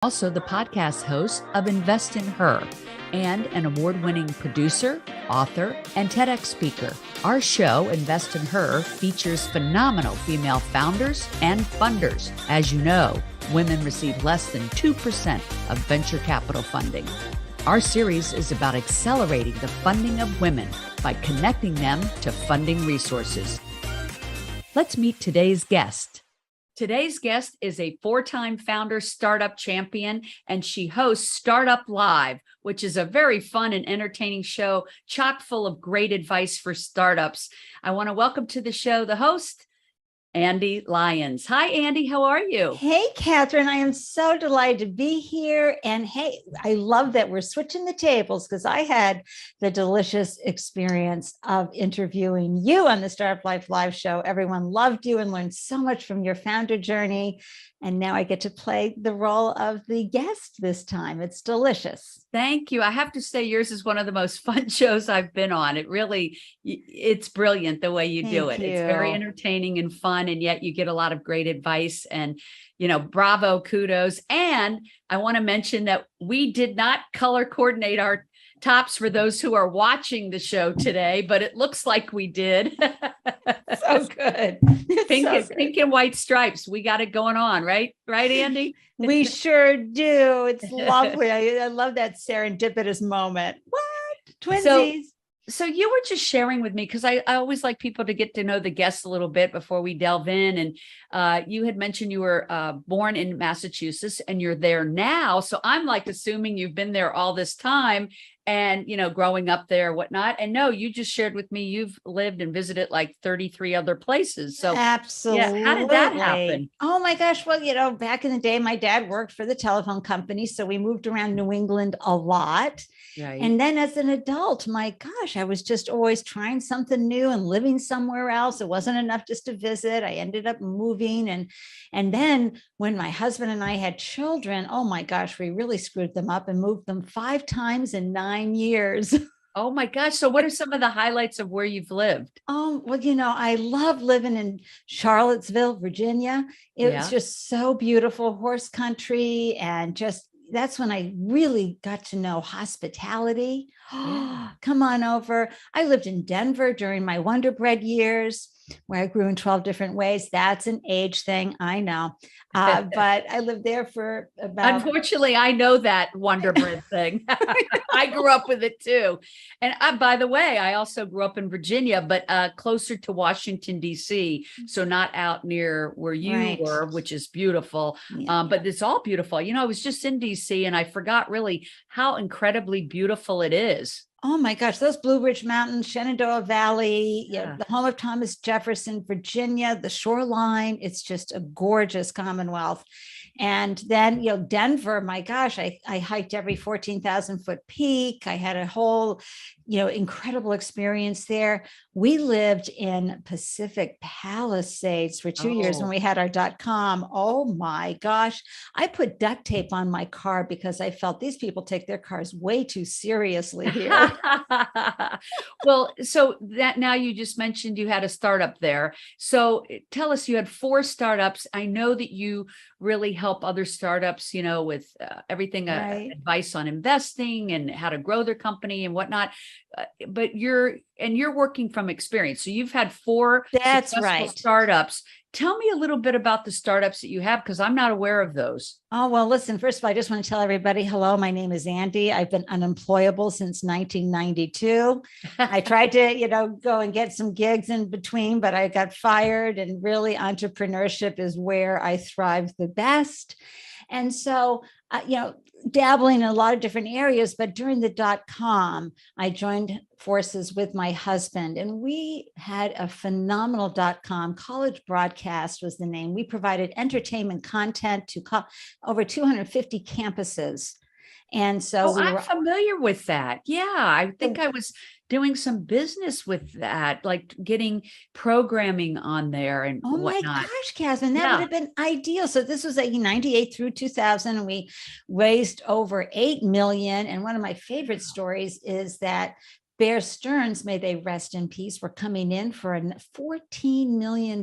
Also the podcast host of Invest in Her and an award-winning producer, author, and TEDx speaker. Our show, Invest in Her, features phenomenal female founders and funders. As you know, women receive less than 2% of venture capital funding. Our series is about accelerating the funding of women by connecting them to funding resources. Let's meet today's guest. Today's guest is a four-time founder startup champion, and she hosts Startup Live, which is a very fun and entertaining show chock full of great advice for startups. I want to welcome to the show the host, Ande Lyons. Hi, Ande. How are you? Hey, Catherine. I am so delighted to be here. And hey, I love that we're switching the tables because I had the delicious experience of interviewing you on the Startup Life Live show. Everyone loved you and learned so much from your founder journey. And now I get to play the role of the guest this time. It's delicious. Thank you. I have to say yours is one of the most fun shows I've been on. It's brilliant the way you do it. It's very entertaining and fun, and yet you get a lot of great advice and, bravo, kudos. And I want to mention that we did not color coordinate our tops for those who are watching the show today, but it looks like we did. So good. Pink and white stripes. We got it going on, right? Right, Ande? We sure do. It's lovely. I love that serendipitous moment. What? Twinsies. So you were just sharing with me, because I always like people to get to know the guests a little bit before we delve in. And you had mentioned you were born in Massachusetts and you're there now. So I'm like assuming you've been there all this time and, growing up there, whatnot. And no, you just shared with me, you've lived and visited like 33 other places. So absolutely. Yeah, how did that happen? Oh my gosh. Well, back in the day, my dad worked for the telephone company. So we moved around New England a lot. Right. And then as an adult, my gosh, I was just always trying something new and living somewhere else. It wasn't enough just to visit. I ended up moving. And then when my husband and I had children, oh my gosh, we really screwed them up and moved them 5 times in 9 years. Oh my gosh. So what are some of the highlights of where you've lived? Oh, well, I love living in Charlottesville, Virginia. It was just so beautiful, horse country, and just that's when I really got to know hospitality. Yeah. Come on over. I lived in Denver during my Wonder Bread years, where I grew in 12 different ways. That's an age thing, I know. But I lived there for about... Unfortunately, I know that Wonder Bread thing. I grew up with it too. And by the way, I also grew up in Virginia, but closer to Washington, D.C. So not out near where you were, which is beautiful. But it's all beautiful. I was just in D.C. and I forgot really how incredibly beautiful it is. Oh my gosh, those Blue Ridge Mountains, Shenandoah Valley, the home of Thomas Jefferson, Virginia, the shoreline, it's just a gorgeous Commonwealth. And then, Denver, my gosh, I hiked every 14,000 foot peak. I had a whole, incredible experience there. We lived in Pacific Palisades for 2 years when we had our .com. Oh my gosh. I put duct tape on my car because I felt these people take their cars way too seriously here. Well, so that now you just mentioned you had a startup there. So tell us, you had 4 startups. I know that you really help other startups, with everything, advice on investing and how to grow their company and whatnot. But you're working from experience. So you've had 4 successful startups. Tell me a little bit about the startups that you have, because I'm not aware of those. Oh, well, listen, first of all, I just want to tell everybody, hello, my name is Ande. I've been unemployable since 1992. I tried to, go and get some gigs in between, but I got fired, and really entrepreneurship is where I thrive the best. And so, dabbling in a lot of different areas, but during the .com, I joined forces with my husband, and we had a phenomenal .com. College Broadcast was the name. We provided entertainment content to over 250 campuses. And so I'm familiar with that. Yeah, I think I was doing some business with that, like getting programming on there and whatnot. My gosh, Catherine, that would have been ideal. So this was 98 through 2000, and we raised over 8 million. And one of my favorite stories is that Bear Stearns, may they rest in peace, were coming in for $14 million.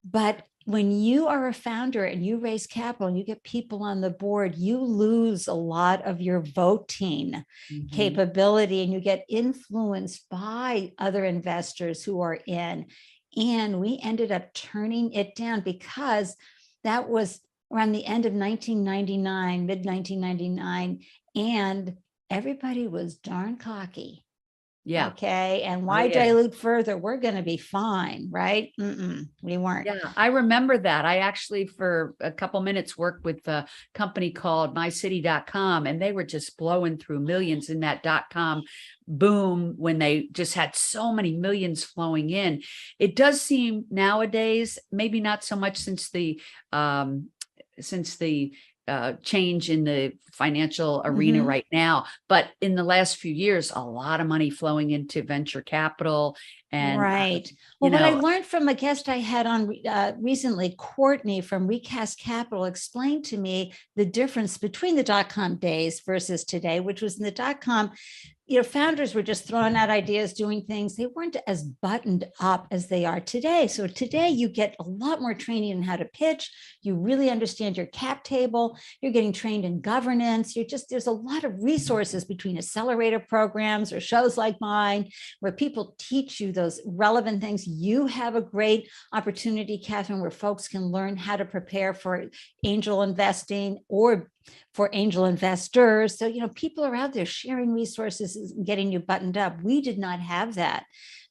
But when you are a founder and you raise capital and you get people on the board, you lose a lot of your voting capability, and you get influenced by other investors who are in. And we ended up turning it down because that was around the end of 1999, mid 1999, and everybody was darn cocky. Yeah. Okay. And why dilute further? We're going to be fine, right? We weren't. Yeah, I remember that. I actually, for a couple minutes, worked with a company called mycity.com, and they were just blowing through millions in that .com boom when they just had so many millions flowing in. It does seem nowadays, maybe not so much since the change in the financial arena right now, but in the last few years, a lot of money flowing into venture capital. And right. Well, what I learned from a guest I had on recently, Courtney from Recast Capital, explained to me the difference between the .com days versus today, which was in the .com, founders were just throwing out ideas, doing things. They weren't as buttoned up as they are today. So today you get a lot more training in how to pitch. You really understand your cap table. You're getting trained in governance. There's a lot of resources between accelerator programs or shows like mine, where people teach you those relevant things. You have a great opportunity, Catherine, where folks can learn how to prepare for angel investing or for angel investors. So, people are out there sharing resources and getting you buttoned up. We did not have that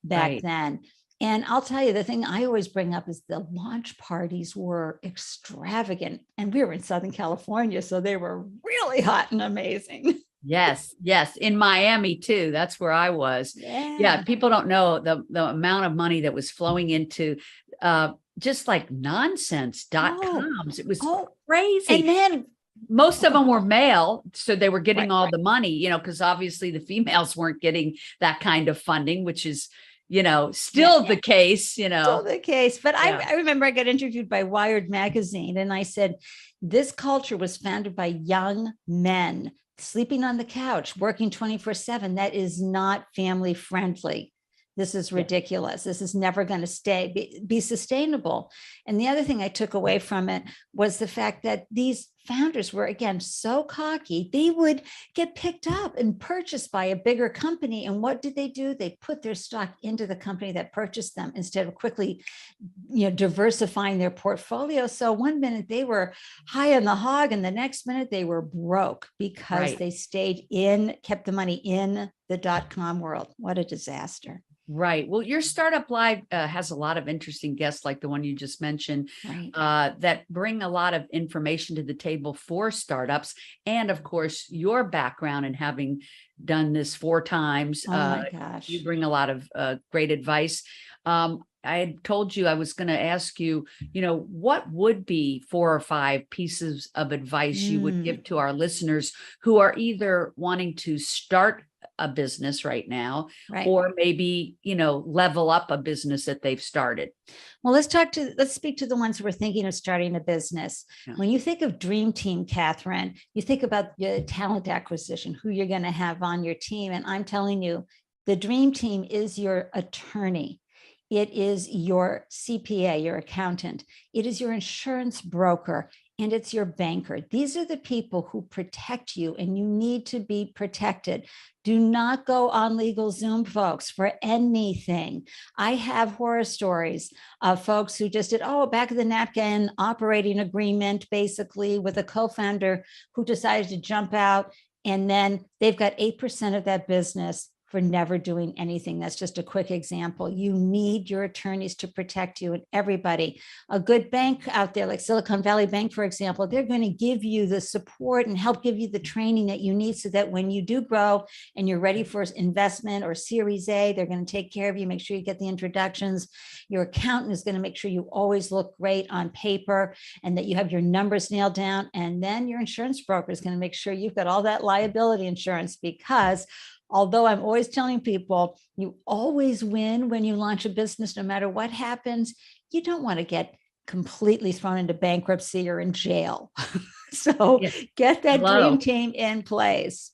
back then. And I'll tell you, the thing I always bring up is the launch parties were extravagant. And we were in Southern California, so they were really hot and amazing. Yes. In Miami too. That's where I was. Yeah. People don't know the amount of money that was flowing into just like nonsense .coms. It was crazy. And then most of them were male, so they were getting all the money, because obviously the females weren't getting that kind of funding, which is, still the case, Still the case. But I remember I got interviewed by Wired magazine, and I said, this culture was founded by young men sleeping on the couch, working 24/7. That is not family friendly. This is ridiculous. This is never going to be sustainable. And the other thing I took away from it was the fact that these founders were, again, so cocky. They would get picked up and purchased by a bigger company. And what did they do? They put their stock into the company that purchased them instead of quickly, diversifying their portfolio. So one minute they were high on the hog, and the next minute they were broke because they kept the money in the .com world. What a disaster. Right. Well, your Startup Live has a lot of interesting guests like the one you just mentioned that bring a lot of information to the table for startups. And of course, your background in having done this 4 times. Oh my gosh. You bring a lot of great advice. I had told you I was going to ask you, what would be 4 or 5 pieces of advice you would give to our listeners who are either wanting to start a business right now, or maybe, level up a business that they've started? Well, let's speak to the ones who are thinking of starting a business. When you think of dream team, Catherine, you think about your talent acquisition, who you're going to have on your team. And I'm telling you, the dream team is your attorney. It is your CPA, your accountant. It is your insurance broker. And it's your banker. These are the people who protect you, and you need to be protected. Do not go on legal Zoom, folks, for anything. I have horror stories of folks who just did, back of the napkin operating agreement, basically with a co-founder who decided to jump out, and then they've got 8% of that business for never doing anything. That's just a quick example. You need your attorneys to protect you, and everybody. A good bank out there, like Silicon Valley Bank, for example, they're going to give you the support and help give you the training that you need so that when you do grow and you're ready for investment or Series A, they're going to take care of you, make sure you get the introductions. Your accountant is going to make sure you always look great on paper and that you have your numbers nailed down. And then your insurance broker is going to make sure you've got all that liability insurance, because although I'm always telling people, you always win when you launch a business, no matter what happens. You don't want to get completely thrown into bankruptcy or in jail. So Yeah. get that Hello. dream team in place.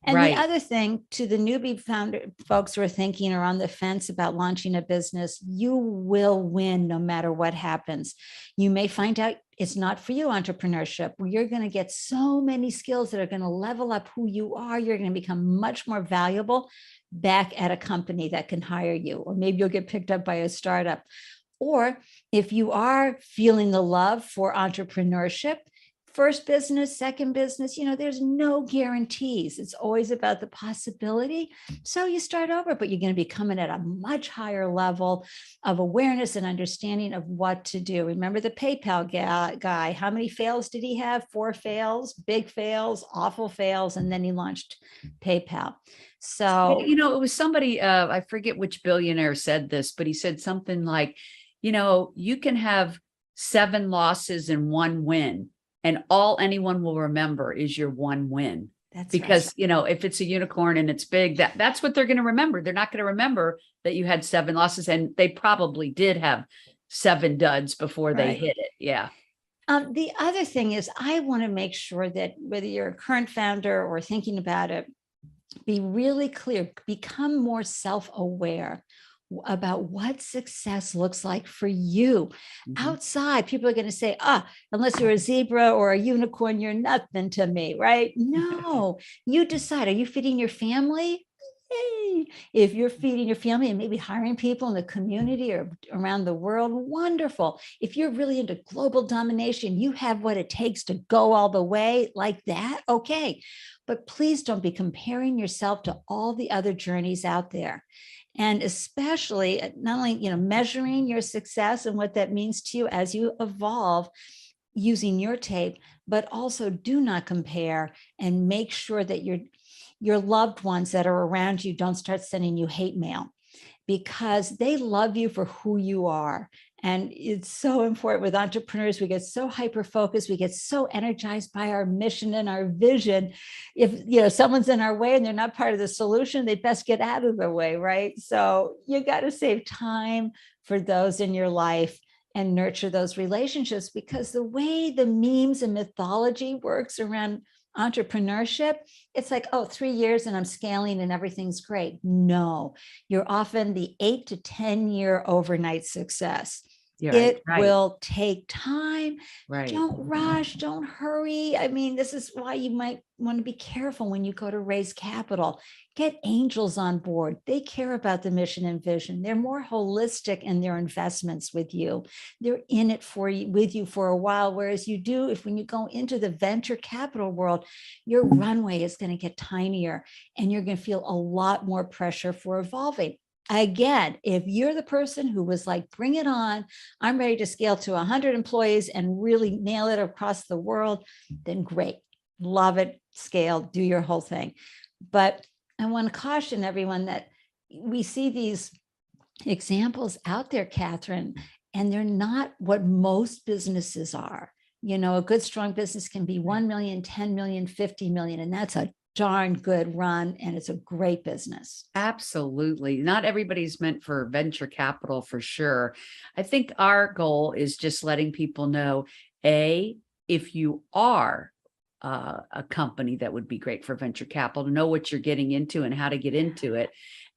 And the Right. other thing, to the newbie founder folks who are thinking or on the fence about launching a business, you will win no matter what happens. You may find out it's not for you, entrepreneurship. You're going to get so many skills that are going to level up who you are. You're going to become much more valuable back at a company that can hire you, or maybe you'll get picked up by a startup. Or if you are feeling the love for entrepreneurship, first business, second business, there's no guarantees. It's always about the possibility. So you start over, but you're going to be coming at a much higher level of awareness and understanding of what to do. Remember the PayPal guy? How many fails did he have? 4 fails, big fails, awful fails, and then he launched PayPal. So, It was somebody, I forget which billionaire said this, but he said something like, you can have 7 losses and 1 win, and all anyone will remember is your 1 win. that's Because, right. if it's a unicorn and it's big, that's what they're going to remember. They're not going to remember that you had 7 losses, and they probably did have 7 duds before they Right. hit it. Yeah. The other thing is, I want to make sure that whether you're a current founder or thinking about it, be really clear, become more self-aware about what success looks like for you. Mhm. Outside, people are going to say, unless you're a zebra or a unicorn, you're nothing to me, right? No, you decide, are you feeding your family? Yay. If you're feeding your family and maybe hiring people in the community or around the world, wonderful. If you're really into global domination, you have what it takes to go all the way like that, okay. But please don't be comparing yourself to all the other journeys out there. And especially not only, measuring your success and what that means to you as you evolve using your tape, but also do not compare, and make sure that your loved ones that are around you don't start sending you hate mail, because they love you for who you are. And it's so important with entrepreneurs. We get so hyper focused, we get so energized by our mission and our vision. If someone's in our way and they're not part of the solution, they best get out of the way, right? So you got to save time for those in your life and nurture those relationships, because the way the memes and mythology works around entrepreneurship, it's like, 3 years and I'm scaling and everything's great. No, you're often the 8 to 10 year overnight success. Yeah, It right. will take time. Right. Don't rush, don't hurry. I mean, this is why you might want to be careful when you go to raise capital. Get angels on board. They care about the mission and vision. They're more holistic in their investments with you. They're in it for you, with you for a while. Whereas when you go into the venture capital world, your runway is going to get tinier and you're going to feel a lot more pressure for evolving. Again, if you're the person who was like, bring it on, I'm ready to scale to 100 employees and really nail it across the world, then great. Love it, scale, do your whole thing. But I want to caution everyone that we see these examples out there, Catherine, and they're not what most businesses are. A good, strong business can be 1 million, 10 million, 50 million, and that's a darn good run, and it's a great business. Absolutely. Not everybody's meant for venture capital, for sure. I think our goal is just letting people know, if you are a company that would be great for venture capital, to know what you're getting into and how to get into it.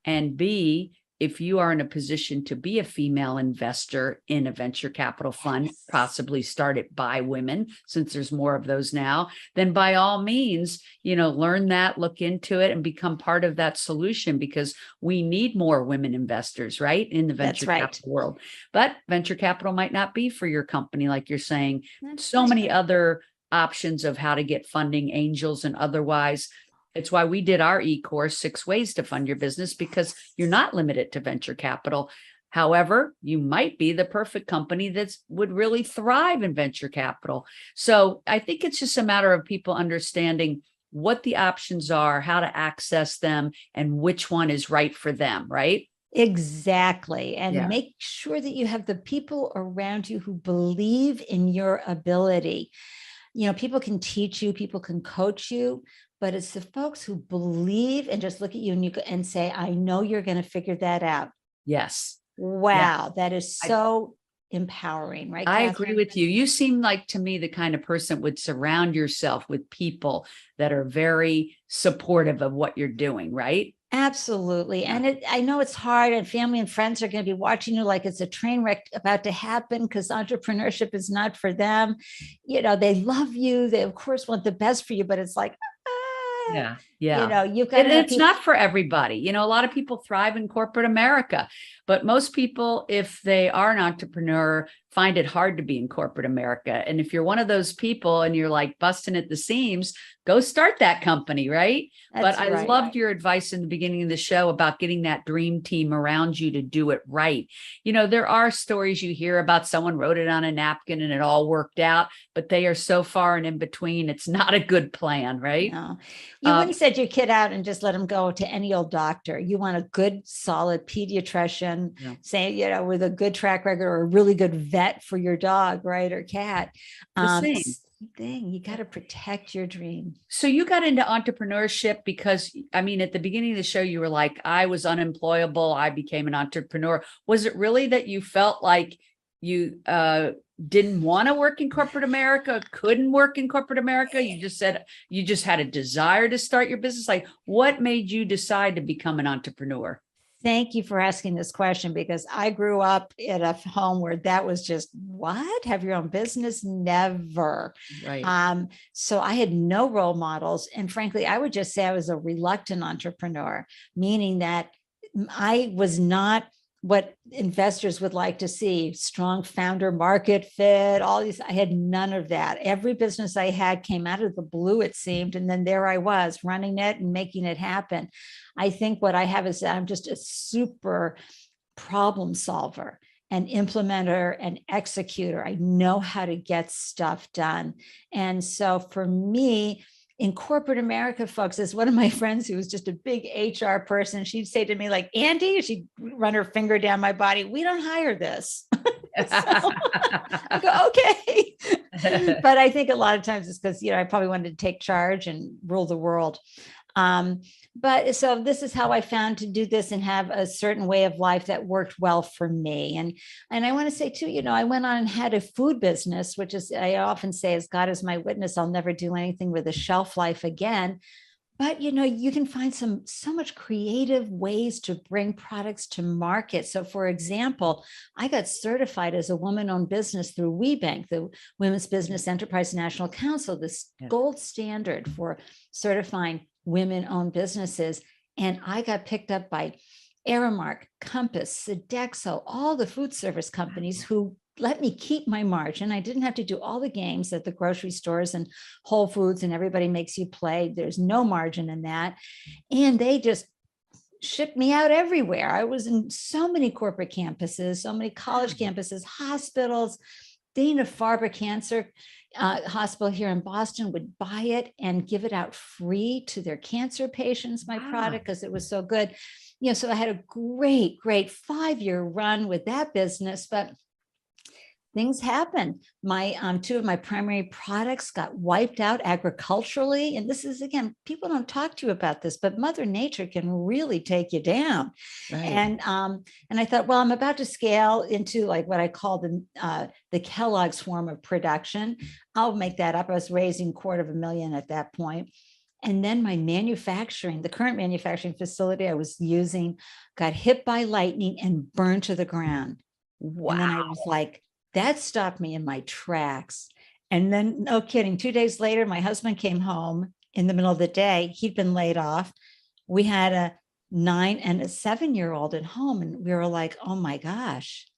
And B, if you are in a position to be a female investor in a venture capital fund, possibly started by women, since there's more of those now, then by all means, learn that, look into it, and become part of that solution, because we need more women investors, right, in the venture capital world. But venture capital might not be for your company, like you're saying. So many other options of how to get funding, angels and otherwise. It's why we did our e-course, 6 ways to fund your business, because you're not limited to venture capital. However, you might be the perfect company that would really thrive in venture capital. So I think it's just a matter of people understanding what the options are, how to access them, and which one is right for them, right? Exactly. And make sure that you have the people around you who believe in your ability. People can teach you, people can coach you, but it's the folks who believe and just look at you and say, I know you're going to figure that out. Yes. Wow. That is so empowering, right, I agree Catherine? with you. You seem like to me the kind of person would surround yourself with people that are very supportive of what you're doing, right? Absolutely. Yeah. And I know it's hard, and family and friends are going to be watching you like it's a train wreck about to happen because entrepreneurship is not for them. They love you. They, of course, want the best for you, but it's like, ah, Yeah. Yeah. you've got to have It's people. not for everybody. A lot of people thrive in corporate America, but most people, if they are an entrepreneur, find it hard to be in corporate America. And if you're one of those people and you're like busting at the seams, go start that company, right? But That's I right. loved your advice in the beginning of the show about getting that dream team around you to do it right. There are stories you hear about someone wrote it on a napkin and it all worked out, but they are so far and in between. It's not a good plan, right? No, you wouldn't send your kid out and just let him go to any old doctor. You want a good, solid pediatrician, Yeah. say, with a good track record, or a really good vet for your dog, right, or cat. The same thing. You got to protect your dream. So you got into entrepreneurship because, at the beginning of the show, you were like, I was unemployable. I became an entrepreneur. Was it really that you felt like you didn't want to work in corporate America, couldn't work in corporate America? You just said you just had a desire to start your business. Like, what made you decide to become an entrepreneur? Thank you for asking this question, because I grew up in a home where that was just, what? Have your own business? Never. Right. So I had no role models. And frankly, I would just say I was a reluctant entrepreneur, meaning that I was not what investors would like to see: strong founder market fit, all these. I had none of that. Every business I had came out of the blue, it seemed. And then there I was running it and making it happen. I think what I have is that I'm just a super problem solver, an implementer, an executor. I know how to get stuff done. And so for me, in corporate America, folks, as one of my friends who was just a big HR person, she'd say to me, like, Andy, she'd run her finger down my body, we don't hire this. So I go, okay. But I think a lot of times it's because, I probably wanted to take charge and rule the world. But so this is how I found to do this and have a certain way of life that worked well for me. And I want to say too, I went on and had a food business, which is, I often say, as God is my witness, I'll never do anything with a shelf life again. But, you can find so much creative ways to bring products to market. So for example, I got certified as a woman-owned business through WeBank, the Women's Business Enterprise National Council, this gold standard for certifying women-owned businesses. And I got picked up by Aramark, Compass, Sodexo, all the food service companies who let me keep my margin. I didn't have to do all the games at the grocery stores and Whole Foods and everybody makes you play. There's no margin in that. And they just shipped me out everywhere. I was in so many corporate campuses, so many college campuses, hospitals. Dana-Farber Cancer Hospital here in Boston would buy it and give it out free to their cancer patients, my product, because it was so good. So I had a great 5-year run with that business, but things happen. My two of my primary products got wiped out agriculturally. And this is, again, people don't talk to you about this, but Mother Nature can really take you down. Right. And I thought, well, I'm about to scale into like what I call the Kellogg's form of production. I'll make that up. I was raising $250,000 at that point. And then my the current manufacturing facility I was using, got hit by lightning and burned to the ground. Wow. And then I was like, that stopped me in my tracks. And then, no kidding, 2 days later, my husband came home in the middle of the day. He'd been laid off. We had a 9 and a 7-year-old at home. And we were like, oh my gosh.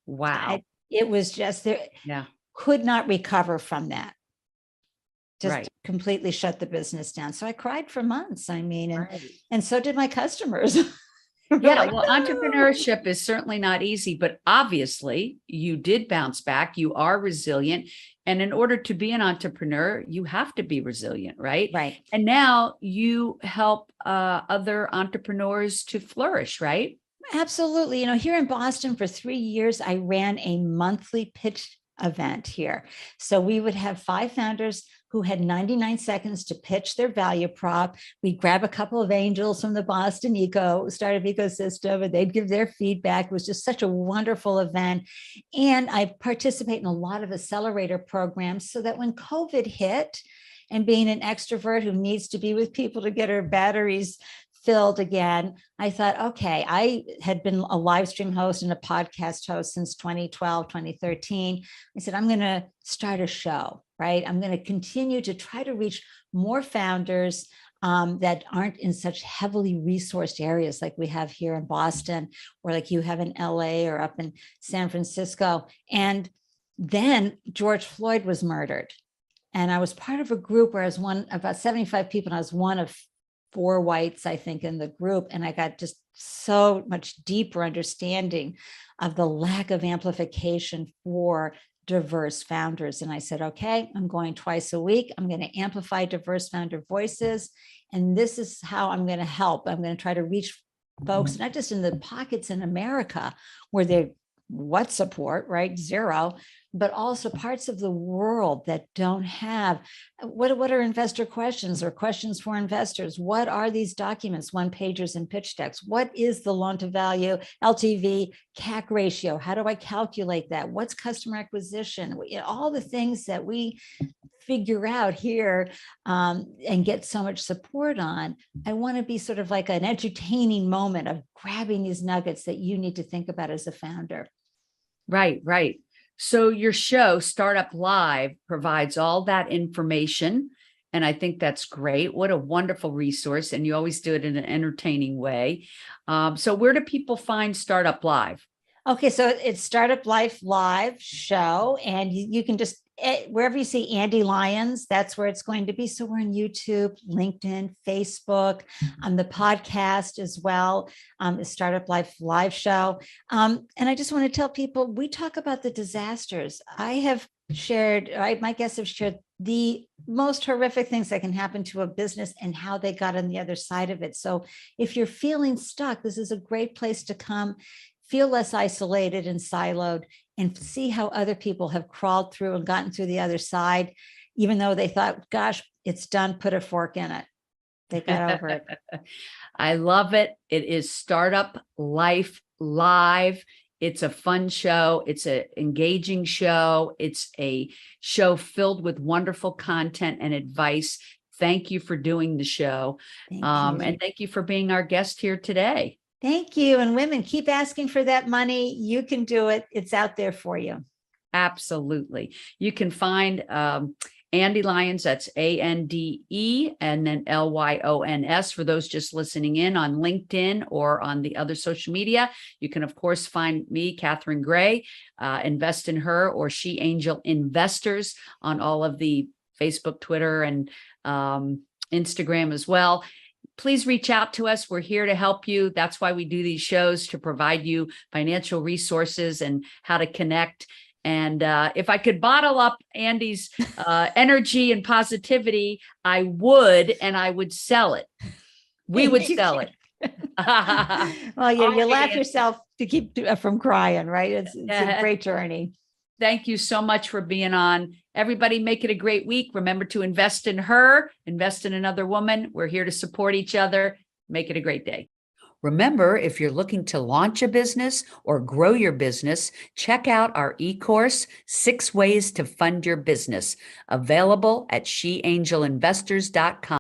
Wow. It was just, could not recover from that. Just completely shut the business down. So I cried for months. And so did my customers. Yeah, well, entrepreneurship is certainly not easy, but obviously you did bounce back. You are resilient. And in order to be an entrepreneur, you have to be resilient, right? Right. And now you help other entrepreneurs to flourish, right? Absolutely. Here in Boston for 3 years, I ran a monthly pitch event here. So we would have 5 founders who had 99 seconds to pitch their value prop. We'd grab a couple of angels from the Boston startup ecosystem, and they'd give their feedback. It was just such a wonderful event. And I participate in a lot of accelerator programs so that when COVID hit, and being an extrovert who needs to be with people to get her batteries filled again, I thought, okay, I had been a live stream host and a podcast host since 2012, 2013. I said, I'm going to start a show, right? I'm going to continue to try to reach more founders that aren't in such heavily resourced areas like we have here in Boston, or like you have in LA or up in San Francisco. And then George Floyd was murdered. And I was part of a group where I was about 75 people, and I was one of 4 whites, I think, in the group. And I got just so much deeper understanding of the lack of amplification for diverse founders. And I said, okay, I'm going twice a week. I'm going to amplify diverse founder voices. And this is how I'm going to help. I'm going to try to reach folks, not just in the pockets in America where they what support, right? Zero, but also parts of the world that don't have, what are investor questions or questions for investors? What are these documents, one pagers and pitch decks? What is the loan to value, LTV, CAC ratio? How do I calculate that? What's customer acquisition? All the things that we figure out here and get so much support on. I want to be sort of like an entertaining moment of grabbing these nuggets that you need to think about as a founder. Right, right. So your show, Startup Live, provides all that information. And I think that's great. What a wonderful resource. And you always do it in an entertaining way. So where do people find Startup Live? Okay, so it's Startup Life Live show, and you can just, wherever you see Ande Lyons, that's where it's going to be. So we're on YouTube, LinkedIn, Facebook, on the podcast as well, the Startup Life Live show. And I just want to tell people, we talk about the disasters. I have shared, my guests have shared the most horrific things that can happen to a business and how they got on the other side of it. So if you're feeling stuck, this is a great place to come. Feel less isolated and siloed, and see how other people have crawled through and gotten through the other side, even though they thought, gosh, it's done, put a fork in it. They got over it. I love it. It is Startup Life Live. It's a fun show. It's an engaging show. It's a show filled with wonderful content and advice. Thank you for doing the show. And thank you for being our guest here today. Thank you. And women, keep asking for that money. You can do it. It's out there for you. Absolutely. You can find Ande Lyons, that's ANDE, and then LYONS for those just listening in on LinkedIn or on the other social media. You can, of course, find me, Catherine Gray, Invest in Her or She Angel Investors on all of the Facebook, Twitter, and Instagram as well. Please reach out to us. We're here to help you. That's why we do these shows, to provide you financial resources and how to connect. And if I could bottle up Andy's energy and positivity, I would, and I would sell it. We would sell it. Well, you laugh yourself to keep from crying, right? It's a great journey. Thank you so much for being on. Everybody, make it a great week. Remember to invest in her, invest in another woman. We're here to support each other. Make it a great day. Remember, if you're looking to launch a business or grow your business, check out our e-course, 6 Ways to Fund Your Business, available at sheangelinvestors.com.